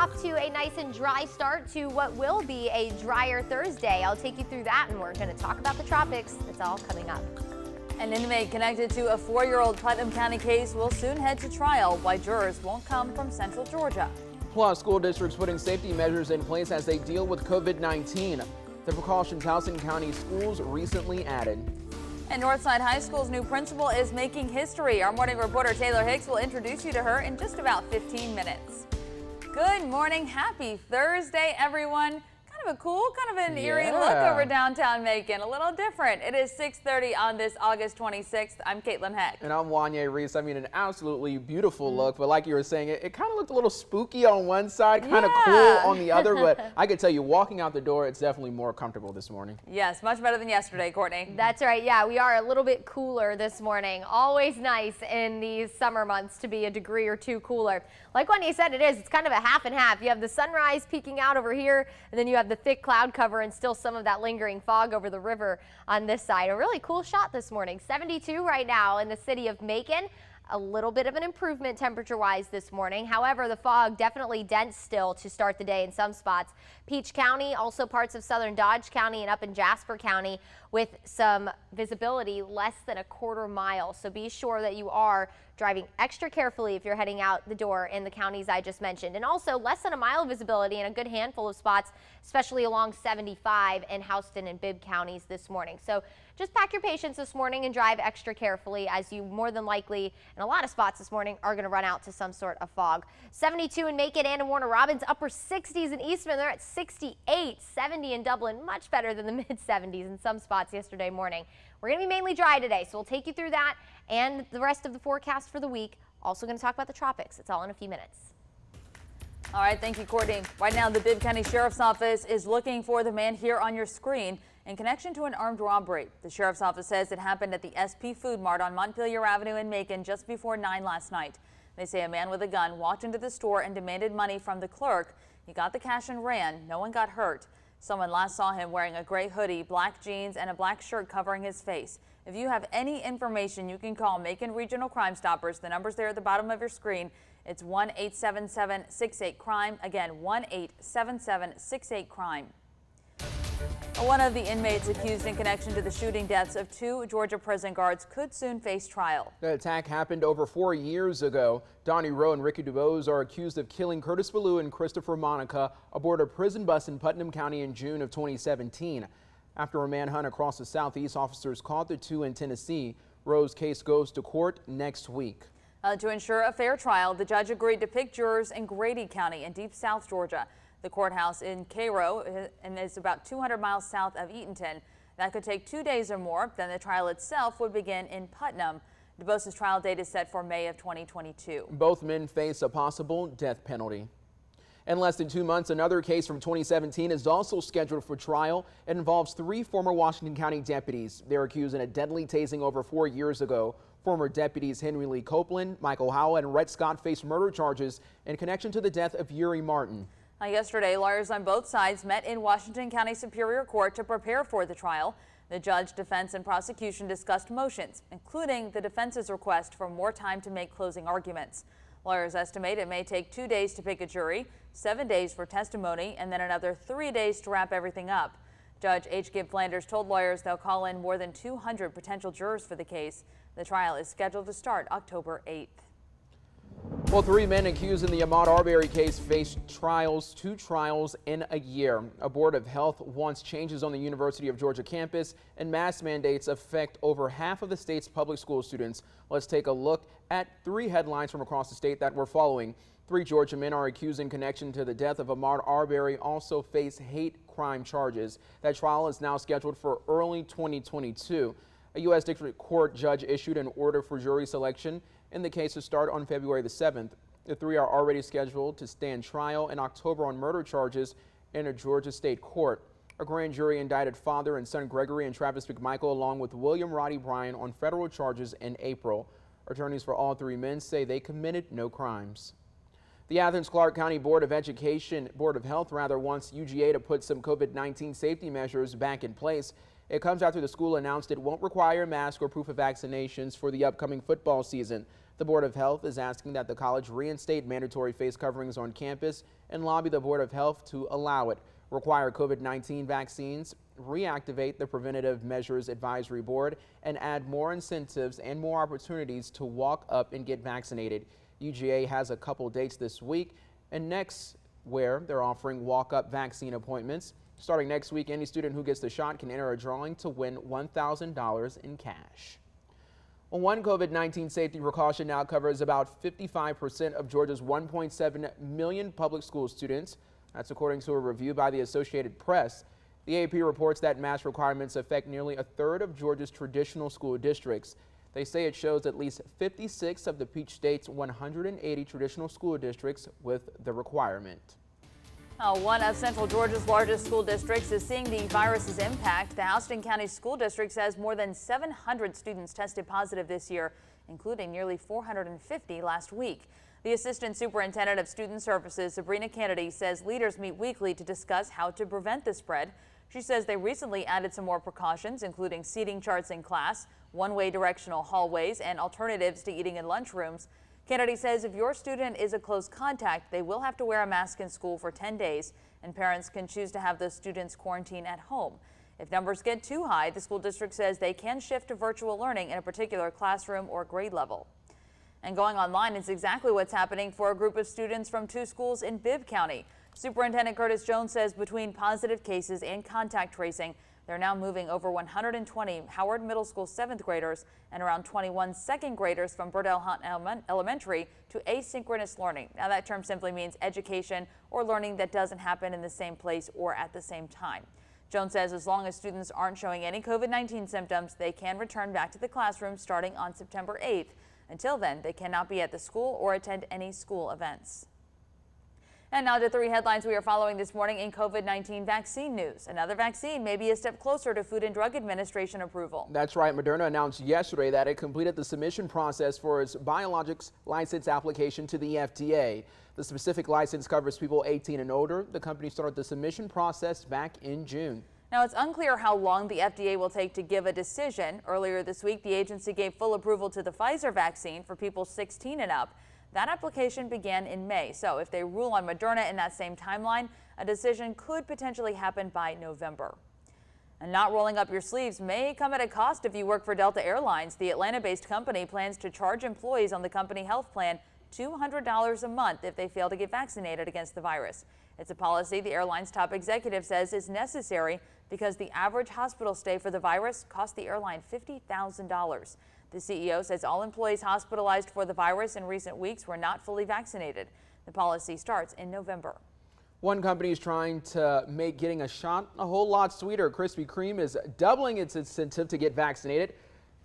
off to a nice and dry start to what will be a drier Thursday. I'll take you through that, and we're going to talk about the tropics. It's all coming up. An inmate connected to a 4-year-old Putnam County case will soon head to trial. Why jurors won't come from Central Georgia. Plus, school districts putting safety measures in place as they deal with COVID-19. The precautions Houston County schools recently added. And Northside High School's new principal is making history. Our morning reporter Taylor Hicks will introduce you to her in just about 15 minutes. Good morning. Happy Thursday, everyone. Kind of a cool, kind of an eerie look over downtown Macon. A little different. It is 6:30 on this August 26th. I'm Caitlin Heck. And I'm Wanya Reese. I mean, an absolutely beautiful look, but like you were saying, it kind of looked a little spooky on one side, kind of cool on the other, but I could tell you, walking out the door, it's definitely more comfortable this morning. Yes, much better than yesterday, Courtney. That's right. Yeah, we are a little bit cooler this morning. Always nice in these summer months to be a degree or two cooler. Like Wanya said, it's kind of a half and half. You have the sunrise peeking out over here, and then you have the thick cloud cover and still some of that lingering fog over the river on this side. A really cool shot this morning. 72 right now in the city of Macon. A little bit of an improvement temperature-wise this morning. However, the fog definitely dense still to start the day in some spots. Peach County, also parts of southern Dodge County and up in Jasper County with some visibility less than a quarter mile. So be sure that you are driving extra carefully if you're heading out the door in the counties I just mentioned. And also less than a mile visibility in a good handful of spots, especially along 75 in Houston and Bibb counties this morning. So just pack your patience this morning and drive extra carefully, as you more than likely in a lot of spots this morning are going to run out to some sort of fog. 72 in Macon and in Warner Robins, upper 60s in Eastman. They're at 68, 70 in Dublin, much better than the mid 70s in some spots yesterday morning. We're going to be mainly dry today, so we'll take you through that and the rest of the forecast for the week. Also going to talk about the tropics. It's all in a few minutes. All right, thank you, Courtney. Right now, the Bibb County Sheriff's Office is looking for the man here on your screen in connection to an armed robbery. The Sheriff's Office says it happened at the SP Food Mart on Montpelier Avenue in Macon just before 9 last night. They say a man with a gun walked into the store and demanded money from the clerk. He got the cash and ran. No one got hurt. Someone last saw him wearing a gray hoodie, black jeans, and a black shirt covering his face. If you have any information, you can call Macon Regional Crime Stoppers. The number's there at the bottom of your screen. It's 1-877-68-CRIME. Again, 1-877-68-CRIME. One of the inmates accused in connection to the shooting deaths of 2 Georgia prison guards could soon face trial. The attack happened over 4 years ago. Donnie Rowe and Ricky DuBose are accused of killing Curtis Ballou and Christopher Monica aboard a prison bus in Putnam County in June of 2017. After a manhunt across the southeast, officers caught the 2 in Tennessee. Rowe's case goes to court next week. To ensure a fair trial, the judge agreed to pick jurors in Grady County in deep South Georgia. The courthouse in Cairo and is about 200 miles south of Eatonton. That could take 2 days or more. Then the trial itself would begin in Putnam. DuBose's trial date is set for May of 2022. Both men face a possible death penalty. In less than 2 months, another case from 2017 is also scheduled for trial. It involves 3 former Washington County deputies. They're accused in a deadly tasing over 4 years ago. Former deputies Henry Lee Copeland, Michael Howell, and Rhett Scott face murder charges in connection to the death of Yuri Martin. Yesterday, lawyers on both sides met in Washington County Superior Court to prepare for the trial. The judge, defense, and prosecution discussed motions, including the defense's request for more time to make closing arguments. Lawyers estimate it may take 2 days to pick a jury, 7 days for testimony, and then another 3 days to wrap everything up. Judge H. Gibb Flanders told lawyers they'll call in more than 200 potential jurors for the case. The trial is scheduled to start October 8th. Well, 3 men accused in the Ahmaud Arbery case face 2 trials in a year. A Board of Health wants changes on the University of Georgia campus, and mask mandates affect over half of the state's public school students. Let's take a look at 3 headlines from across the state that we're following. 3 Georgia men are accused in connection to the death of Ahmaud Arbery also face hate crime charges. That trial is now scheduled for early 2022. A U.S. District Court judge issued an order for jury selection in the case to start on February the 7th. The 3 are already scheduled to stand trial in October on murder charges in a Georgia state court. A grand jury indicted father and son Gregory and Travis McMichael along with William Roddy Bryan on federal charges in April. Attorneys for all 3 men say they committed no crimes. The Athens-Clarke County Board of Health wants UGA to put some COVID-19 safety measures back in place. It comes after the school announced it won't require a mask or proof of vaccinations for the upcoming football season. The Board of Health is asking that the college reinstate mandatory face coverings on campus and lobby the Board of Health to allow it, require COVID-19 vaccines, reactivate the Preventative Measures Advisory Board, and add more incentives and more opportunities to walk up and get vaccinated. UGA has a couple dates this week and next where they're offering walk-up vaccine appointments. Starting next week, any student who gets the shot can enter a drawing to win $1,000 in cash. Well, one COVID-19 safety precaution now covers about 55% of Georgia's 1.7 million public school students. That's according to a review by the Associated Press. The AP reports that mask requirements affect nearly a third of Georgia's traditional school districts. They say it shows at least 56 of the Peach State's 180 traditional school districts with the requirement. One of Central Georgia's largest school districts is seeing the virus's impact. The Houston County School District says more than 700 students tested positive this year, including nearly 450 last week. The Assistant Superintendent of Student Services, Sabrina Kennedy, says leaders meet weekly to discuss how to prevent the spread. She says they recently added some more precautions, including seating charts in class, one-way directional hallways, and alternatives to eating in lunchrooms. Kennedy says if your student is a close contact, they will have to wear a mask in school for 10 days, and parents can choose to have those students quarantine at home. If numbers get too high, the school district says they can shift to virtual learning in a particular classroom or grade level. And going online is exactly what's happening for a group of students from 2 schools in Bibb County. Superintendent Curtis Jones says between positive cases and contact tracing, they're now moving over 120 Howard Middle School 7th graders and around 21 second graders from Burdell Hunt Elementary to asynchronous learning. Now that term simply means education or learning that doesn't happen in the same place or at the same time. Jones says as long as students aren't showing any COVID-19 symptoms, they can return back to the classroom starting on September 8th. Until then, they cannot be at the school or attend any school events. And now to 3 headlines we are following this morning in COVID-19 vaccine news. Another vaccine may be a step closer to Food and Drug Administration approval. That's right. Moderna announced yesterday that it completed the submission process for its biologics license application to the FDA. The specific license covers people 18 and older. The company started the submission process back in June. Now, it's unclear how long the FDA will take to give a decision. Earlier this week, the agency gave full approval to the Pfizer vaccine for people 16 and up. That application began in May, so if they rule on Moderna in that same timeline, a decision could potentially happen by November. And not rolling up your sleeves may come at a cost if you work for Delta Airlines. The Atlanta-based company plans to charge employees on the company health plan $200 a month if they fail to get vaccinated against the virus. It's a policy the airline's top executive says is necessary because the average hospital stay for the virus cost the airline $50,000. The CEO says all employees hospitalized for the virus in recent weeks were not fully vaccinated. The policy starts in November. One company is trying to make getting a shot a whole lot sweeter. Krispy Kreme is doubling its incentive to get vaccinated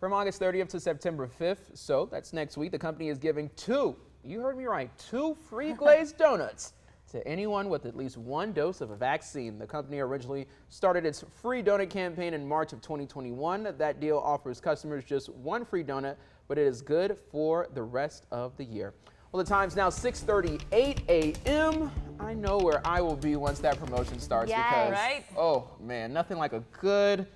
from August 30th to September 5th. So that's next week. The company is giving 2, you heard me right, 2 free glazed donuts to anyone with at least 1 dose of a vaccine. The company originally started its free donut campaign in March of 2021. That deal offers customers just 1 free donut, but it is good for the rest of the year. Well, the time's now 6:38 a.m. I know where I will be once that promotion starts. Yes. Because, right? Oh man, nothing like a good,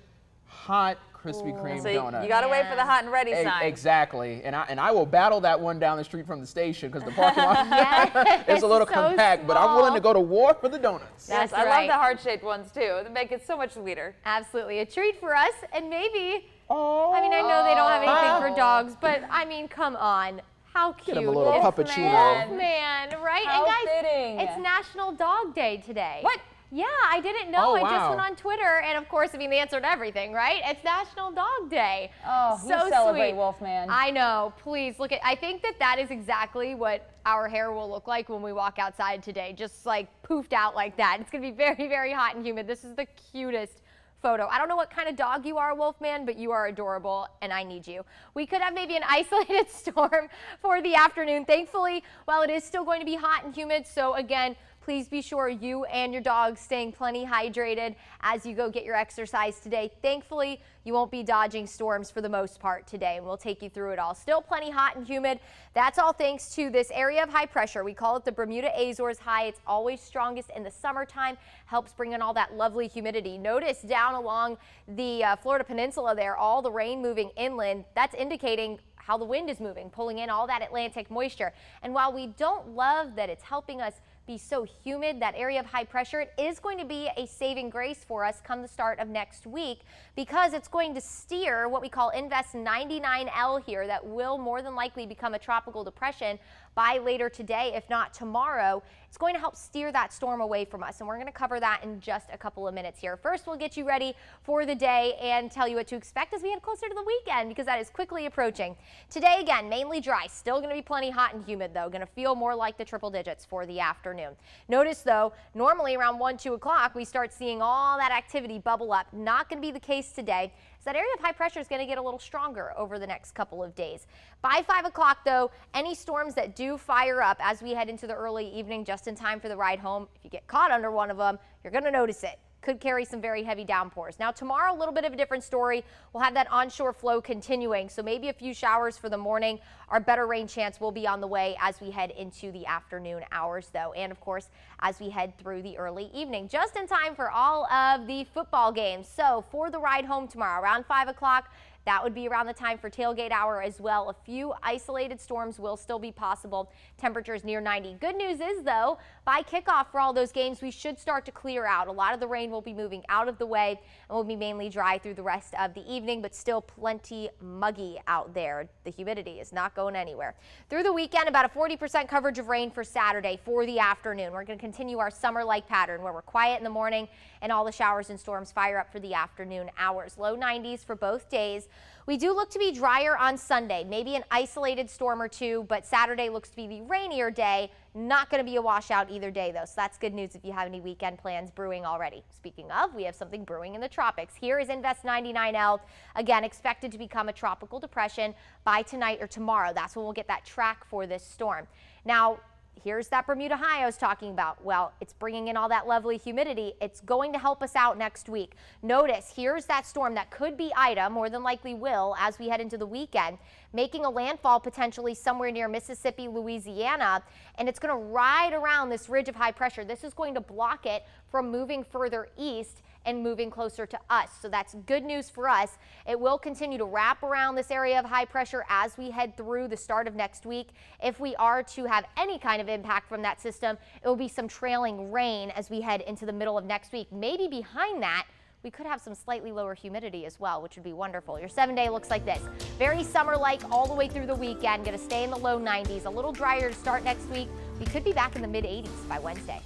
hot Krispy Kreme So donut. you got to wait for the hot and ready sign. Exactly, and I will battle that one down the street from the station because the parking lot is a little so compact, but I'm willing to go to war for the donuts. Yes, That's I right. love the heart-shaped ones too. They make it so much sweeter. Absolutely. A treat for us, and maybe, Oh, I mean, I know they don't have anything for dogs, but I mean, come on. How cute. Get him a little puppuccino. Man, right? How and guys, fitting. it's National Dog Day today. What? Yeah, I didn't know. Oh, I just wow. went on Twitter, and of course, I mean, they answered everything, right? It's National Dog Day. Oh, so you celebrate, sweet. Wolfman. I know. Please look at. I think that is exactly what our hair will look like when we walk outside today, just like poofed out like that. It's gonna be very, very hot and humid. This is the cutest photo. I don't know what kind of dog you are, Wolfman, but you are adorable and I need you. We could have maybe an isolated storm for the afternoon. Thankfully, while it is still going to be hot and humid, so again, please be sure you and your dog staying plenty hydrated as you go get your exercise today. Thankfully, you won't be dodging storms for the most part today, and we'll take you through it all. Still plenty hot and humid. That's all thanks to this area of high pressure. We call it the Bermuda Azores High. It's always strongest in the summertime, helps bring in all that lovely humidity. Notice down along the Florida Peninsula there, all the rain moving inland. That's indicating how the wind is moving, pulling in all that Atlantic moisture. And while we don't love that it's helping us be so humid, that area of high pressure, it is going to be a saving grace for us come the start of next week, because it's going to steer what we call Invest 99L here that will more than likely become a tropical depression by later today, if not tomorrow. It's going to help steer that storm away from us, and we're going to cover that in just a couple of minutes here. First, we'll get you ready for the day and tell you what to expect as we head closer to the weekend, because that is quickly approaching. Today, again, mainly dry. Still going to be plenty hot and humid, though. Going to feel more like the triple digits for the afternoon. Notice, though, normally around 1, 2 o'clock, we start seeing all that activity bubble up. Not going to be the case today. So that area of high pressure is going to get a little stronger over the next couple of days. By 5 o'clock, though, any storms that do fire up as we head into the early evening, just in time for the ride home, if you get caught under one of them, you're going to notice it. Could carry some very heavy downpours. Now tomorrow, a little bit of a different story. We'll have that onshore flow continuing, so maybe a few showers for the morning. Our better rain chance will be on the way as we head into the afternoon hours, though, and of course as we head through the early evening, just in time for all of the football games. So for the ride home tomorrow around 5 o'clock, that would be around the time for tailgate hour as well. A few isolated storms will still be possible. Temperatures near 90. Good news is, though, by kickoff for all those games, we should start to clear out. A lot of the rain will be moving out of the way and will be mainly dry through the rest of the evening, but still plenty muggy out there. The humidity is not going anywhere. Through the weekend, about a 40% coverage of rain for Saturday for the afternoon. We're going to continue our summer-like pattern where we're quiet in the morning and all the showers and storms fire up for the afternoon hours. Low 90s for both days. We do look to be drier on Sunday, maybe an isolated storm or two, but Saturday looks to be the rainier day. Not going to be a washout either day, though, so that's good news if you have any weekend plans brewing already. Speaking of, we have something brewing in the tropics. Here is Invest 99L, again expected to become a tropical depression by tonight or tomorrow. That's when we'll get that track for this storm. Now, here's that Bermuda high I was talking about. Well, it's bringing in all that lovely humidity. It's going to help us out next week. Notice, here's that storm that could be Ida, more than likely will, as we head into the weekend, making a landfall potentially somewhere near Mississippi, Louisiana, and it's going to ride around this ridge of high pressure. This is going to block it from moving further east and moving closer to us. So that's good news for us. It will continue to wrap around this area of high pressure as we head through the start of next week. If we are to have any kind of impact from that system, it will be some trailing rain as we head into the middle of next week. Maybe behind that, we could have some slightly lower humidity as well, which would be wonderful. Your 7-day looks like this. Very summer-like all the way through the weekend. Going to stay in the low 90s. A little drier to start next week. We could be back in the mid 80s by Wednesday.